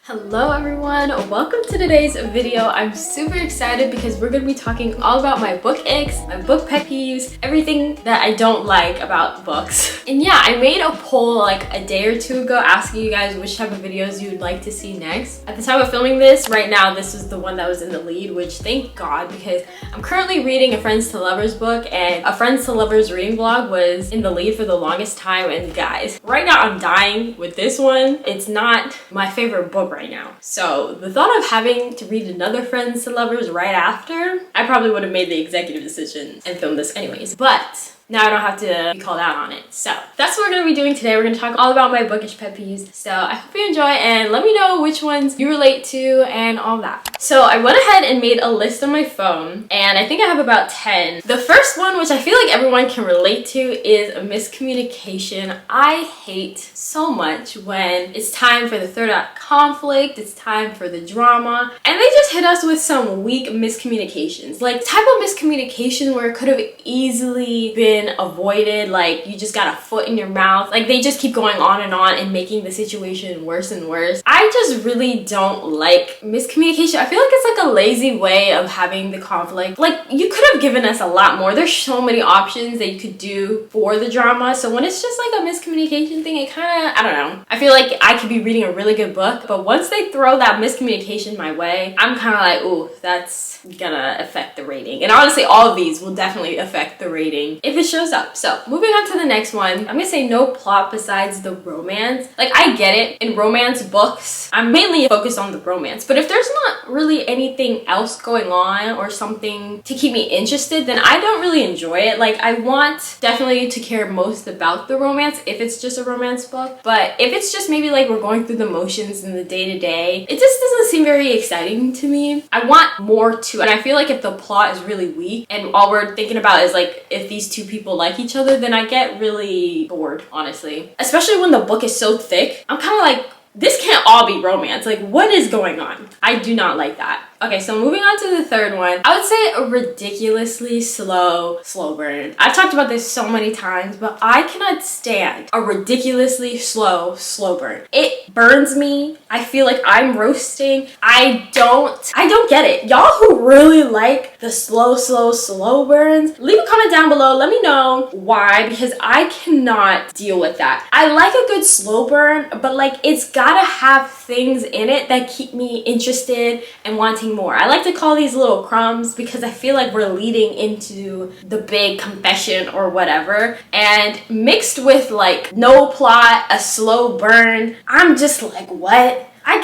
Hello everyone, welcome to today's video. I'm super excited because we're going to be talking all about my book icks, my book pet peeves, everything that I don't like about books. And yeah, I made a poll like a day or two ago asking you guys which type of videos you would like to see next. At the time of filming this, right now, this is the one that was in the lead, which thank God, because I'm currently reading a Friends to Lovers book and a Friends to Lovers reading vlog was in the lead for the longest time. And guys, right now I'm dying with this one. It's not my favorite book right now. So the thought of having to read another Friends to Lovers right after, I probably would have made the executive decision and filmed this anyways. But now I don't have to be called out on it. So that's what we're going to be doing today. We're going to talk all about my bookish pet peeves. So I hope you enjoy and let me know which ones you relate to and all that. So I went ahead and made a list on my phone and I think I have about 10. The first one, which I feel like everyone can relate to, is a miscommunication. I hate so much when it's time for the third act conflict, it's time for the drama, and they just hit us with some weak miscommunications. Like type of miscommunication where it could have easily been avoided, like you just got a foot in your mouth. Like they just keep going on and making the situation worse and worse. I just really don't like miscommunication. I feel like it's like a lazy way of having the conflict. Like you could have given us a lot more. There's so many options that you could do for the drama. So when it's just like a miscommunication thing, it kind of, I don't know. I feel like I could be reading a really good book, but once they throw that miscommunication my way, I'm kind of like, ooh, that's gonna affect the rating. And honestly, all of these will definitely affect the rating if it shows up. So moving on to the next one, I'm gonna say no plot besides the romance. Like I get it, in romance books, I'm mainly focused on the romance, but if there's not really anything else going on or something to keep me interested, then I don't really enjoy it. Like I want definitely to care most about the romance if it's just a romance book, but if it's just maybe like we're going through the motions in the day-to-day, it just doesn't seem very exciting to me. I want more to it, and I feel like if the plot is really weak and all we're thinking about is like if these two people like each other, then I get really bored, honestly. Especially when the book is so thick. I'm kind of like, this can't all be romance. Like, what is going on? I do not like that. Okay, so moving on to the third one, I would say a ridiculously slow burn. I've talked about this so many times, but I cannot stand a ridiculously slow burn. It burns me. I feel like I'm roasting. I don't get it. Y'all who really like the slow burns, leave a comment down below. Let me know why, because I cannot deal with that. I like a good slow burn, but like it's gotta have things in it that keep me interested and wanting more. I like to call these little crumbs because I feel like we're leading into the big confession or whatever, and mixed with like no plot, a slow burn, I'm just like, what? I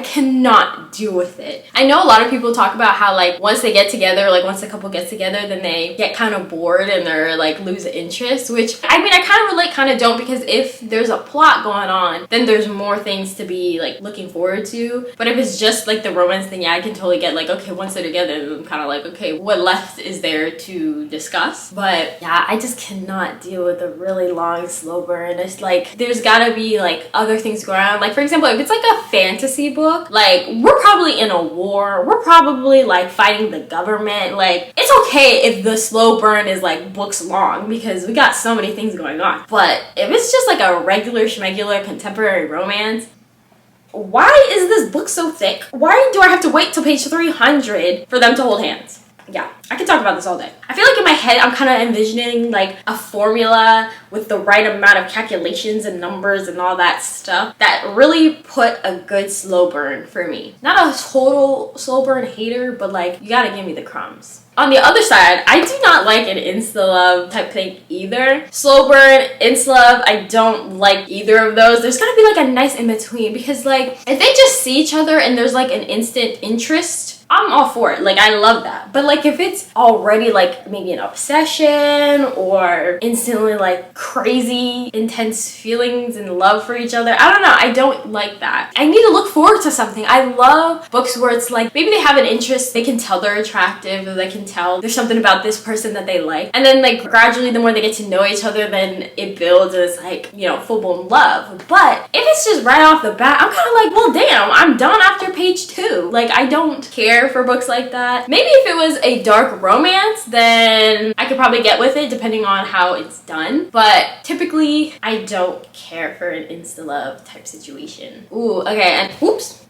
cannot deal with it. I know a lot of people talk about how like once they get together, like once a couple gets together, then they get kind of bored and they're like lose interest, which I mean I kind of relate, kind of don't, because if there's a plot going on, then there's more things to be like looking forward to. But if it's just like the romance thing, yeah, I can totally get like, okay, once they're together, then I'm kind of like, okay, what left is there to discuss? But yeah, I just cannot deal with a really long slow burn. It's like there's gotta be like other things going on. Like for example, if it's like a fantasy book, like we're probably in a war, we're probably like fighting the government, like it's okay if the slow burn is like books long because we got so many things going on. But if it's just like a regular schmegular contemporary romance, why is this book so thick? Why do I have to wait till page 300 for them to hold hands? Yeah, I could talk about this all day. I feel like in my head, I'm kind of envisioning like a formula with the right amount of calculations and numbers and all that stuff that really put a good slow burn for me. Not a total slow burn hater, but like you gotta give me the crumbs. On the other side, I do not like an insta-love type thing either. Slow burn, insta-love, I don't like either of those. There's gotta be like a nice in-between, because like if they just see each other and there's like an instant interest, I'm all for it. Like I love that. But like if it's already like maybe an obsession or instantly like crazy intense feelings and love for each other, I don't know, I don't like that. I need to look forward to something. I love books where it's like maybe they have an interest, they can tell they're attractive, or they can tell there's something about this person that they like, and then like gradually the more they get to know each other, then it builds as like, you know, full-blown love. But if it's just right off the bat, I'm kind of like, well damn, I'm done after page 2. Like I don't care care for books like that. Maybe if it was a dark romance, then I could probably get with it depending on how it's done. But typically, I don't care for an insta-love type situation. Ooh, okay, and oops.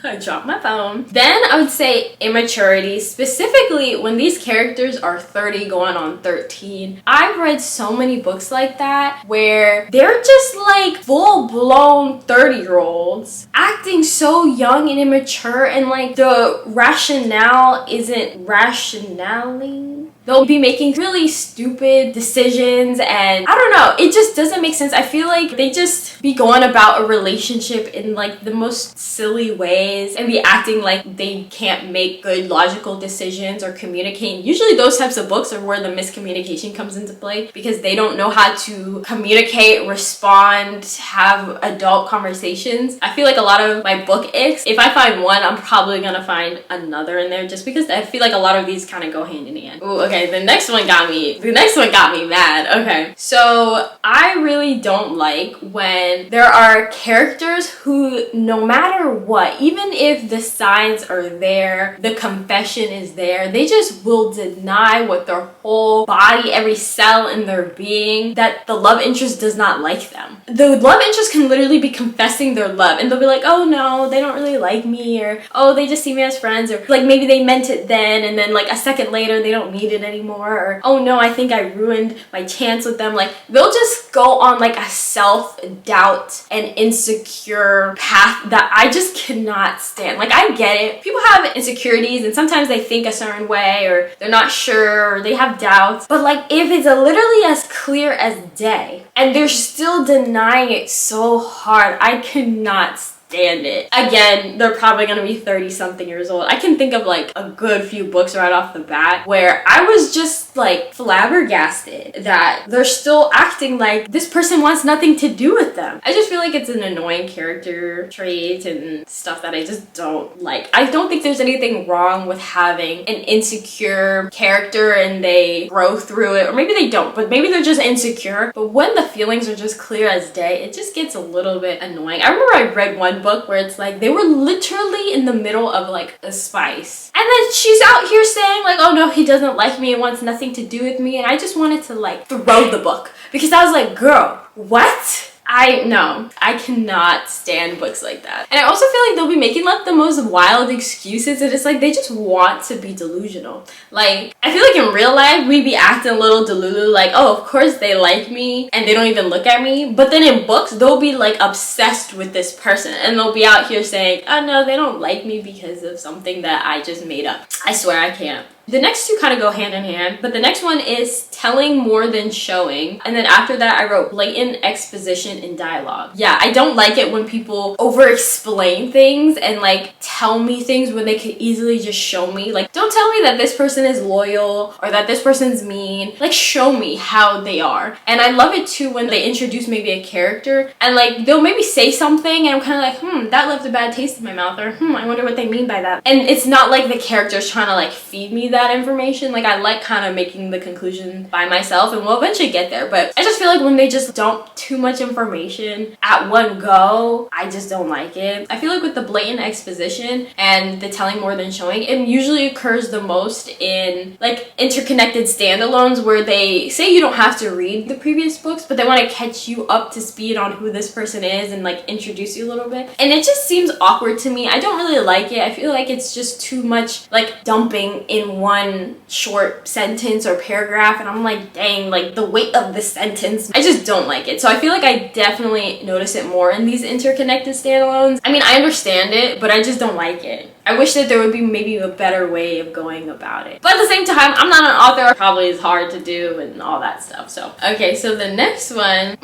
I dropped my phone. Then I would say immaturity, specifically when these characters are 30 going on 13. I've read so many books like that where they're just like full-blown 30-year-olds acting so young and immature, and like the rationale isn't rationaling. They'll be making really stupid decisions, and I don't know, it just doesn't make sense. I feel like they just be going about a relationship in like the most silly ways and be acting like they can't make good logical decisions or communicate. Usually those types of books are where the miscommunication comes into play, because they don't know how to communicate, respond, have adult conversations. I feel like a lot of my book icks, if I find one, I'm probably gonna find another in there, just because I feel like a lot of these kind of go hand in hand. Ooh, okay, the next one got me mad. Okay, so I really don't like when there are characters who, no matter what, even if the signs are there, the confession is there, they just will deny with their whole body, every cell in their being, that the love interest does not like them. The love interest can literally be confessing their love, and they'll be like, oh no, they don't really like me, or oh, they just see me as friends, or like maybe they meant it then, and then like a second later they don't need it anymore, or oh no, I think I ruined my chance with them. Like they'll just go on like a self-doubt and insecure path that I just cannot stand. Like I get it, people have insecurities and sometimes they think a certain way, or they're not sure, or they have doubts, but like if it's literally as clear as day and they're still denying it so hard, I cannot stand it. Again, they're probably gonna be 30 something years old. I can think of like a good few books right off the bat where I was just like flabbergasted that they're still acting like this person wants nothing to do with them. I just feel like it's an annoying character trait and stuff that I just don't like. I don't think there's anything wrong with having an insecure character and they grow through it, or maybe they don't, but maybe they're just insecure. But when the feelings are just clear as day, it just gets a little bit annoying. I remember I read one book where it's like they were literally in the middle of like a spice, and then she's out here saying like, oh no, he doesn't like me and wants nothing to do with me, and I just wanted to like throw the book, because I was like, girl, what? I cannot stand books like that. And I also feel like they'll be making like the most wild excuses, and it's like they just want to be delusional. Like I feel like in real life we'd be acting a little delulu, like oh of course they like me and they don't even look at me, but then in books they'll be like obsessed with this person and they'll be out here saying, oh no, they don't like me because of something that I just made up. I swear I can't. The next two kind of go hand in hand, but the next one is telling more than showing. And then after that, I wrote blatant exposition in dialogue. Yeah, I don't like it when people over-explain things and like tell me things when they could easily just show me. Like, don't tell me that this person is loyal or that this person's mean. Like, show me how they are. And I love it too when they introduce maybe a character and like they'll maybe say something and I'm kind of like, that left a bad taste in my mouth, or I wonder what they mean by that. And it's not like the character's trying to like feed me that information. Like I like kind of making the conclusion by myself, and we'll eventually get there, but I just feel like when they just dump too much information at one go, I just don't like it. I feel like with the blatant exposition and the telling more than showing, it usually occurs the most in like interconnected standalones where they say you don't have to read the previous books, but they want to catch you up to speed on who this person is and like introduce you a little bit, and it just seems awkward to me. I don't really like it. I feel like it's just too much like dumping in one short sentence or paragraph, and I'm like, dang, like the weight of the sentence, I just don't like it. So I feel like I definitely notice it more in these interconnected standalones. I mean, I understand it, but I just don't like it. I wish that there would be maybe a better way of going about it. But at the same time, I'm not an author. It probably is hard to do and all that stuff. So, okay, so the next one,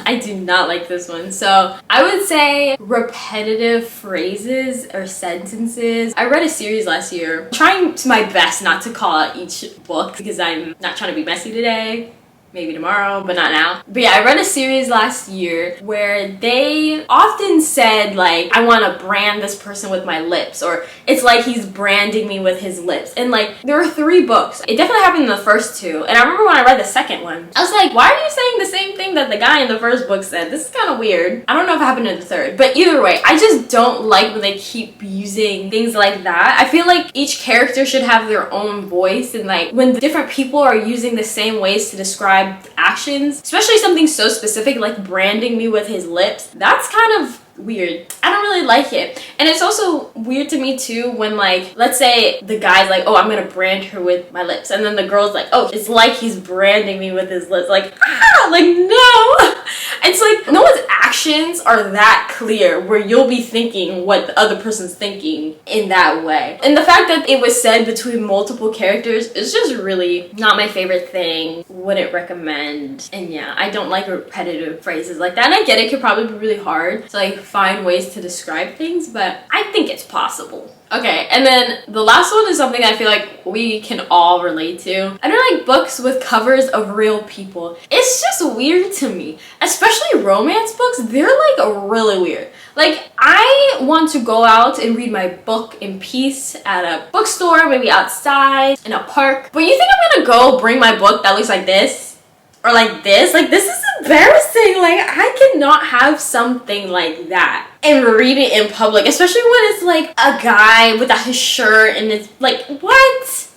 I do not like this one. So I would say repetitive phrases or sentences. I read a series last year, trying my best not to call out each book because I'm not trying to be messy today. maybe tomorrow, but not now. But yeah, I read a series last year where they often said like, I want to brand this person with my lips, or it's like he's branding me with his lips. And like, there were 3 books. It definitely happened in the first 2. And I remember when I read the second one, I was like, why are you saying the same thing that the guy in the first book said? This is kind of weird. I don't know if it happened in the third, but either way, I just don't like when they keep using things like that. I feel like each character should have their own voice, and like when different people are using the same ways to describe actions, especially something so specific like branding me with his lips, that's kind of weird. I don't really like it. And it's also weird to me too when like, let's say the guy's like, oh, I'm gonna brand her with my lips, and then the girl's like, oh, it's like he's branding me with his lips. Like, like no. It's like no one's actions are that clear where you'll be thinking what the other person's thinking in that way. And the fact that it was said between multiple characters is just really not my favorite thing. Wouldn't recommend. And yeah, I don't like repetitive phrases like that. And I get it could probably be really hard to like find ways to describe things, but I think it's possible. Okay, and then the last one is something I feel like we can all relate to. I don't like books with covers of real people. It's just weird to me. Especially romance books, they're like really weird. Like, I want to go out and read my book in peace at a bookstore, maybe outside, in a park. But you think I'm gonna go bring my book that looks like this? Or like this? Like, this is embarrassing. Like, I cannot have something like that and read it in public, especially when it's like a guy without his shirt and it's like, what?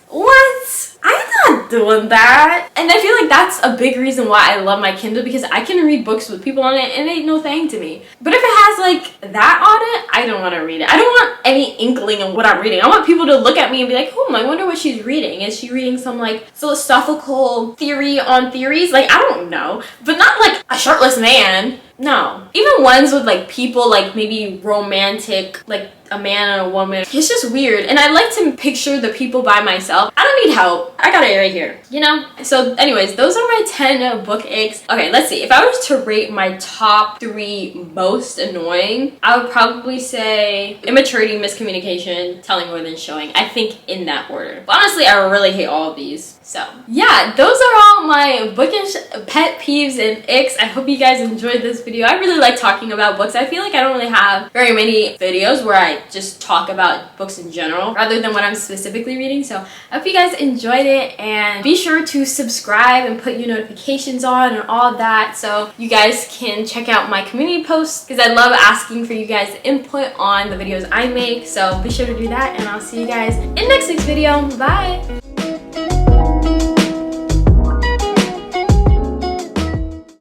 I'm not doing that. And I feel like that's a big reason why I love my Kindle, because I can read books with people on it and it ain't no thing to me. But if it has like that on it, I don't want to read it. I don't want any inkling of what I'm reading. I want people to look at me and be like, I wonder what she's reading. Is she reading some like philosophical theory on theories? Like, I don't know. But not like a shirtless man. No. Even ones with like people like maybe romantic, like a man and a woman. It's just weird. And I like to picture the people by myself. I don't need help. I got it right here. You know? So anyways, those are my 10 book icks. Okay, let's see. If I was to rate my top 3 most annoying, I would probably say immaturity, miscommunication, telling more than showing. I think in that order. But honestly, I really hate all of these. So yeah, those are all my bookish pet peeves and icks. I hope you guys enjoyed this video. I really like talking about books. I feel like I don't really have very many videos where I just talk about books in general rather than what I'm specifically reading. So I hope you guys enjoyed it, and be sure to subscribe and put your notifications on and all that so you guys can check out my community posts, because I love asking for you guys' input on the videos I make. So be sure to do that, and I'll see you guys in next week's video. Bye!